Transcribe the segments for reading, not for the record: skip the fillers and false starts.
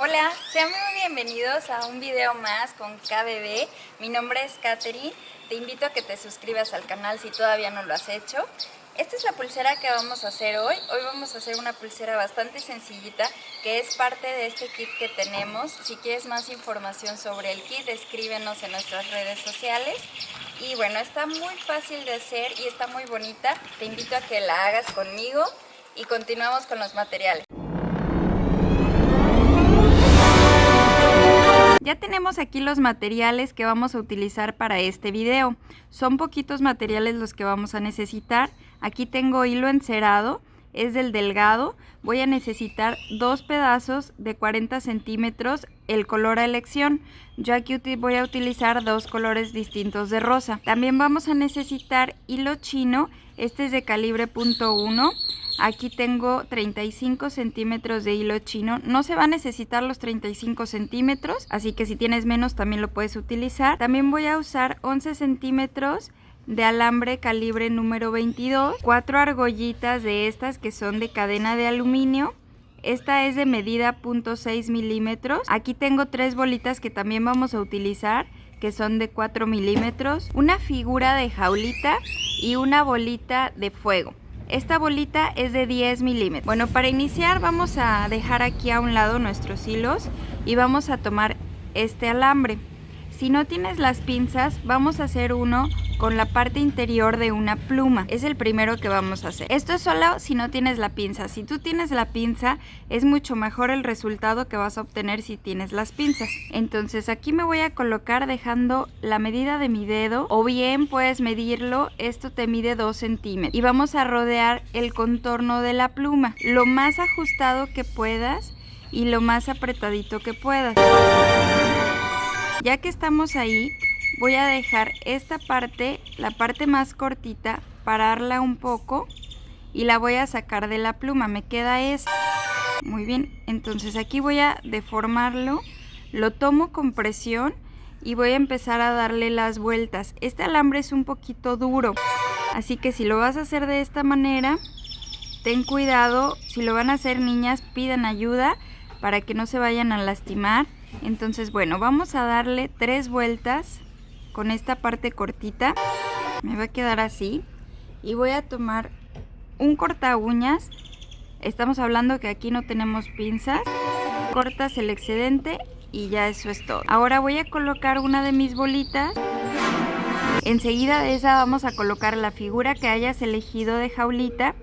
Hola, sean muy bienvenidos a un video más con KBB. Mi nombre es Katherine. Te invito a que te suscribas al canal si todavía no lo has hecho. Esta es la pulsera que vamos a hacer hoy. Hoy vamos a hacer una pulsera bastante sencillita que es parte de este kit que tenemos. Si quieres más información sobre el kit, escríbenos en nuestras redes sociales. Y bueno, está muy fácil de hacer y está muy bonita. Te invito a que la hagas conmigo y continuamos con los materiales. Ya tenemos aquí los materiales que vamos a utilizar para este video. Son poquitos materiales los que vamos a necesitar. Aquí tengo hilo encerado, es del delgado. Voy a necesitar 2 pedazos de 40 centímetros, el color a elección. Yo aquí voy a utilizar 2 colores distintos de rosa. También vamos a necesitar hilo chino, este es de calibre .1. Aquí tengo 35 centímetros de hilo chino. No se va a necesitar los 35 centímetros, así que si tienes menos también lo puedes utilizar. También voy a usar 11 centímetros de alambre calibre número 22. 4 argollitas de estas que son de cadena de aluminio. Esta es de medida .6 milímetros. Aquí tengo 3 bolitas que también vamos a utilizar, que son de 4 milímetros. Una figura de jaulita y una bolita de fuego. Esta bolita es de 10 milímetros. Bueno, para iniciar vamos a dejar aquí a un lado nuestros hilos y vamos a tomar este alambre. Si no tienes las pinzas, vamos a hacer uno con la parte interior de una pluma. Es el primero que vamos a hacer. Esto es solo si no tienes la pinza. Si tú tienes la pinza, es mucho mejor el resultado que vas a obtener si tienes las pinzas. Entonces aquí me voy a colocar dejando la medida de mi dedo, o bien puedes medirlo. Esto te mide 2 centímetros. Y vamos a rodear el contorno de la pluma, lo más ajustado que puedas y lo más apretadito que puedas. Ya que estamos ahí, voy a dejar esta parte, la parte más cortita, pararla un poco y la voy a sacar de la pluma. Me queda esta. Muy bien, entonces aquí voy a deformarlo, lo tomo con presión y voy a empezar a darle las vueltas. Este alambre es un poquito duro, así que si lo vas a hacer de esta manera, ten cuidado. Si lo van a hacer niñas, pidan ayuda para que no se vayan a lastimar. Entonces, bueno, vamos a darle 3 vueltas con esta parte cortita. Me va a quedar así. Y voy a tomar un corta uñas. Estamos hablando que aquí no tenemos pinzas. Cortas el excedente y ya eso es todo. Ahora voy a colocar una de mis bolitas. Enseguida de esa vamos a colocar la figura que hayas elegido de jaulita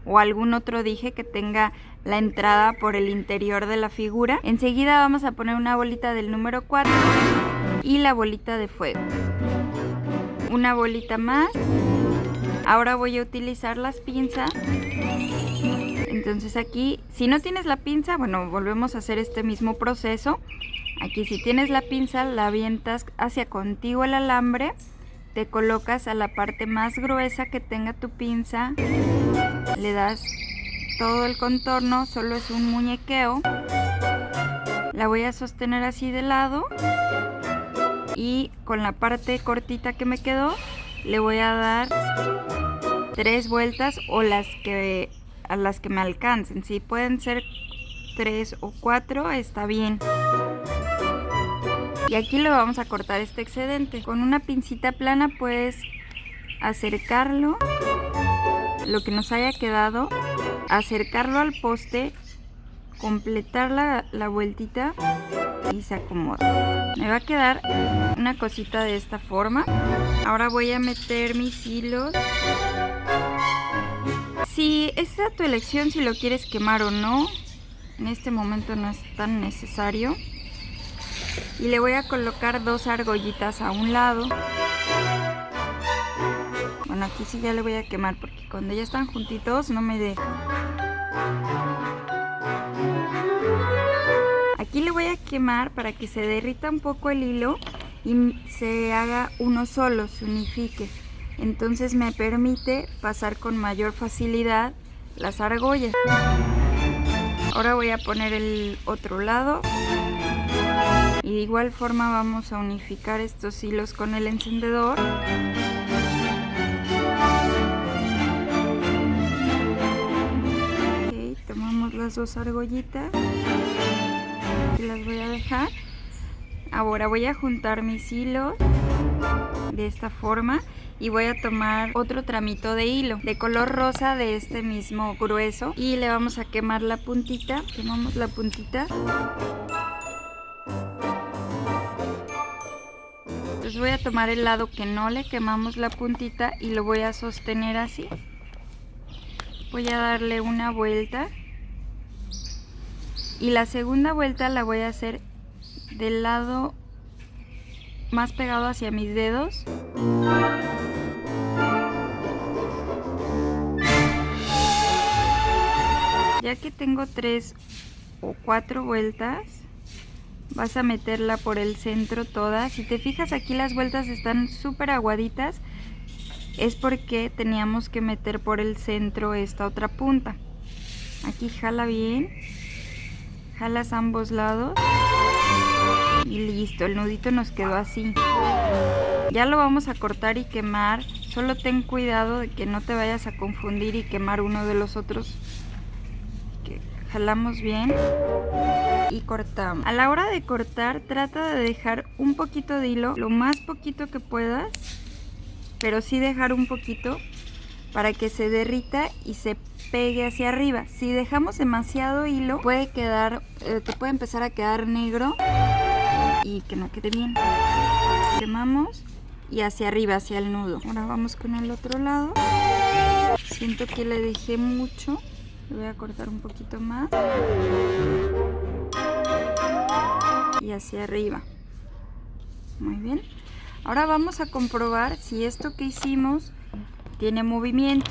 o algún otro dije que tenga la entrada por el interior de la figura. Enseguida vamos a poner una bolita del número 4 y la bolita de fuego. Una bolita más. Ahora voy a utilizar las pinzas. Entonces aquí, si no tienes la pinza, bueno, volvemos a hacer este mismo proceso. Aquí si tienes la pinza, la avientas hacia contigo el alambre. Te colocas a la parte más gruesa que tenga tu pinza. Le das todo el contorno, solo es un muñequeo. La voy a sostener así de lado y con la parte cortita que me quedó le voy a dar 3 vueltas o a las que me alcancen. Si pueden ser 3 o 4 está bien. Y aquí le vamos a cortar este excedente. Con una pincita plana puedes acercarlo, lo que nos haya quedado, acercarlo al poste, completar la vueltita y se acomoda. Me va a quedar una cosita de esta forma. Ahora voy a meter mis hilos. Si es a tu elección si lo quieres quemar o no, en este momento no es tan necesario. Y le voy a colocar 2 argollitas a un lado. Bueno, aquí sí ya le voy a quemar porque cuando ya están juntitos no me deja. Aquí le voy a quemar para que se derrita un poco el hilo y se haga uno solo, se unifique. Entonces me permite pasar con mayor facilidad las argollas. Ahora voy a poner el otro lado. Y de igual forma vamos a unificar estos hilos con el encendedor. Ok, tomamos las 2 argollitas. las voy a dejar. Ahora voy a juntar mis hilos de esta forma y voy a tomar otro tramito de hilo de color rosa de este mismo grueso y le vamos a quemar la puntita. Quemamos la puntita. Entonces voy a tomar el lado que no le quemamos la puntita y lo voy a sostener así. Voy a darle una vuelta y la segunda vuelta la voy a hacer del lado más pegado hacia mis dedos. Ya que tengo 3 o 4 vueltas, vas a meterla por el centro toda. Si te fijas, aquí las vueltas están súper aguaditas, es porque teníamos que meter por el centro esta otra punta. Aquí jala bien, jalas ambos lados y listo, el nudito nos quedó así. Ya lo vamos a cortar y quemar. Solo ten cuidado de que no te vayas a confundir y quemar uno de los otros. Que jalamos bien y cortamos. A la hora de cortar, trata de dejar un poquito de hilo, lo más poquito que puedas, pero sí dejar un poquito para que se derrita y se pegue hacia arriba. Si dejamos demasiado hilo, puede quedar, te puede empezar a quedar negro y que no quede bien. Quemamos y hacia arriba, hacia el nudo. Ahora vamos con el otro lado. Siento que le dejé mucho, le voy a cortar un poquito más y hacia arriba. Muy bien. Ahora vamos a comprobar si esto que hicimos tiene movimiento.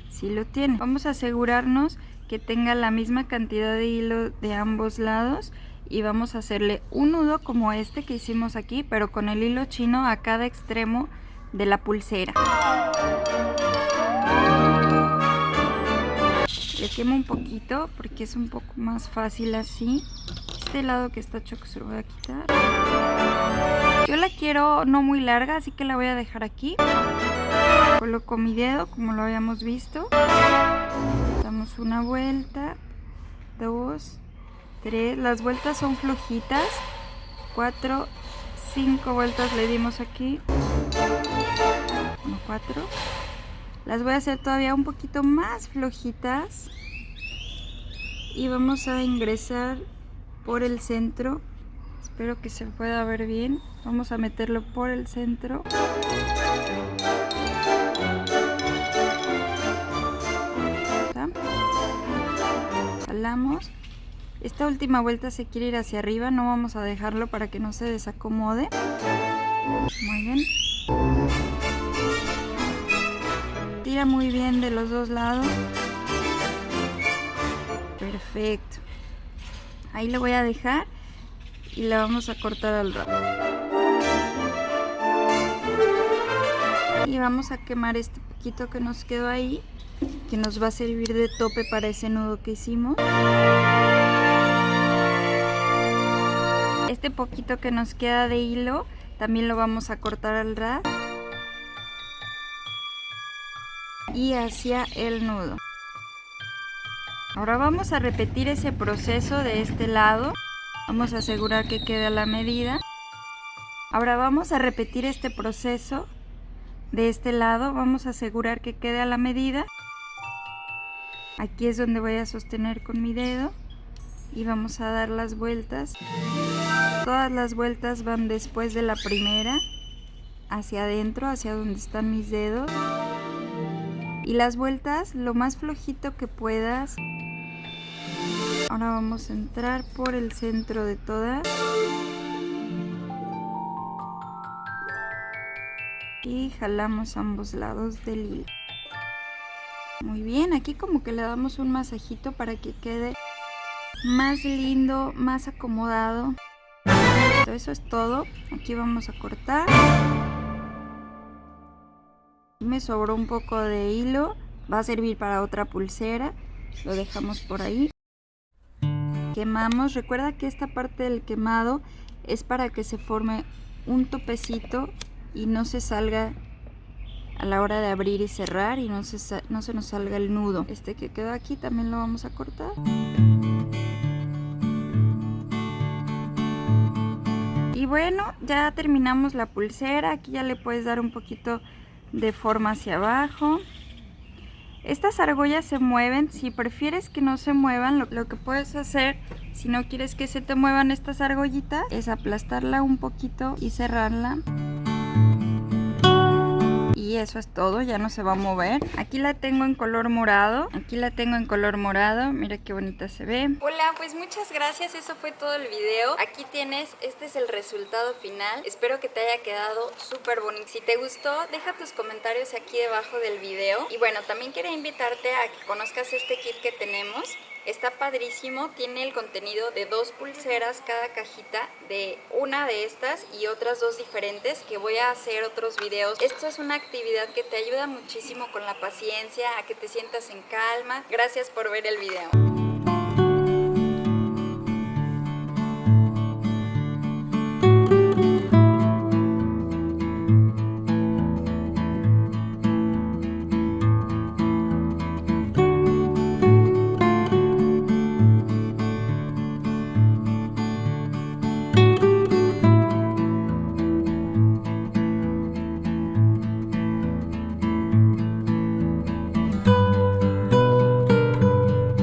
Si lo tiene, vamos a asegurarnos que tenga la misma cantidad de hilo de ambos lados y vamos a hacerle un nudo como este que hicimos aquí, pero con el hilo chino a cada extremo de la pulsera. Le quemo un poquito porque es un poco más fácil así. Este lado que está choco se lo voy a quitar. Yo la quiero no muy larga, así que la voy a dejar aquí. Coloco mi dedo como lo habíamos visto. Damos una vuelta, 2, 3. Las vueltas son flojitas. 4, 5 vueltas le dimos aquí. 1, 4. Las voy a hacer todavía un poquito más flojitas. Y vamos a ingresar por el centro. Espero que se pueda ver bien. Vamos a meterlo por el centro. Jalamos. Esta última vuelta se quiere ir hacia arriba. No vamos a dejarlo para que no se desacomode. Muy bien. Tira muy bien de los dos lados. Perfecto. Ahí lo voy a dejar y le vamos a cortar al rato. Y vamos a quemar este poquito que nos quedó ahí, que nos va a servir de tope para ese nudo que hicimos. Este poquito que nos queda de hilo también lo vamos a cortar al ras y hacia el nudo. Ahora vamos a repetir ese proceso de este lado. Vamos a asegurar que quede a la medida. Ahora vamos a repetir este proceso de este lado. Vamos a asegurar que quede a la medida. Aquí es donde voy a sostener con mi dedo y vamos a dar las vueltas. Todas las vueltas van después de la primera, hacia adentro, hacia donde están mis dedos. Y las vueltas lo más flojito que puedas. Ahora vamos a entrar por el centro de todas. Y jalamos ambos lados del hilo. Muy bien, aquí como que le damos un masajito para que quede más lindo, más acomodado. Eso es todo. Aquí vamos a cortar. Me sobró un poco de hilo. Va a servir para otra pulsera. Lo dejamos por ahí. Quemamos. Recuerda que esta parte del quemado es para que se forme un topecito y no se salga a la hora de abrir y cerrar y no se nos salga el nudo. Este que quedó aquí también lo vamos a cortar. bueno, ya terminamos la pulsera. Aquí ya le puedes dar un poquito de forma hacia abajo. Estas argollas se mueven. Si prefieres que no se muevan, lo que puedes hacer, si no quieres que se te muevan estas argollitas, es aplastarla un poquito y cerrarla. Y eso es todo, ya no se va a mover. Aquí la tengo en color morado. Mira qué bonita se ve. Hola, pues muchas gracias, eso fue todo el video. Aquí tienes, este es el resultado final. Espero que te haya quedado súper bonito. Si te gustó, deja tus comentarios aquí debajo del video. Y bueno, también quería invitarte a que conozcas este kit que tenemos. Está padrísimo, tiene el contenido de 2 pulseras cada cajita, de una de estas y otras 2 diferentes que voy a hacer otros videos. Esto es una actividad que te ayuda muchísimo con la paciencia, a que te sientas en calma. Gracias por ver el video.